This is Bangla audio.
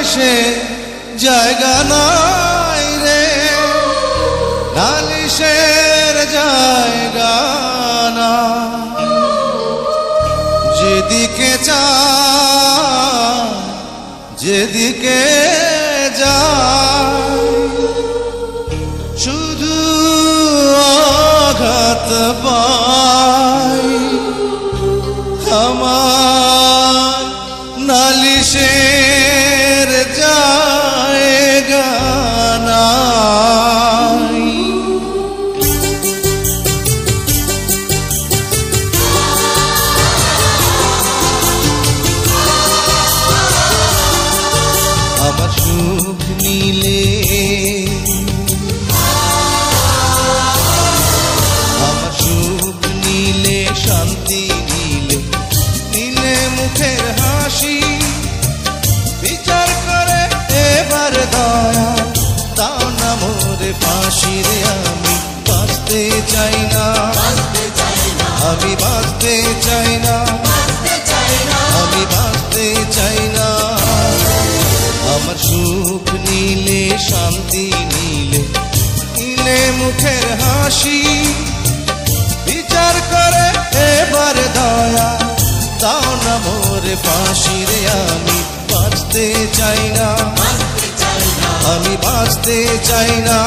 নালিশে জায়গা নাই রে, নালিশের জায়গা না। যেদিকে চায় যেদিকে যায় শুধু আঘাত পায়। আমার নালিশের জায়গা নাই। আমার সুখ নিলে আমার সুখ নিলে শান্তি নিলে নিলে মুখের হাসি, বিচার করে এবার দয়া দাও না মোরে ফাঁসি রে। আমি বাঁচতে চাই না, আমি বাঁচতে চাই না, আমি বাঁচতে চাই না। আমার সুখ নিলে শান্তি নিলে নিলে মুখের হাসি, বিচার করে এবার দয়া দাও না মোরে ফাঁসি রে। আমি বাঁচতে চাই না, আমি বাঁচতে চাই না।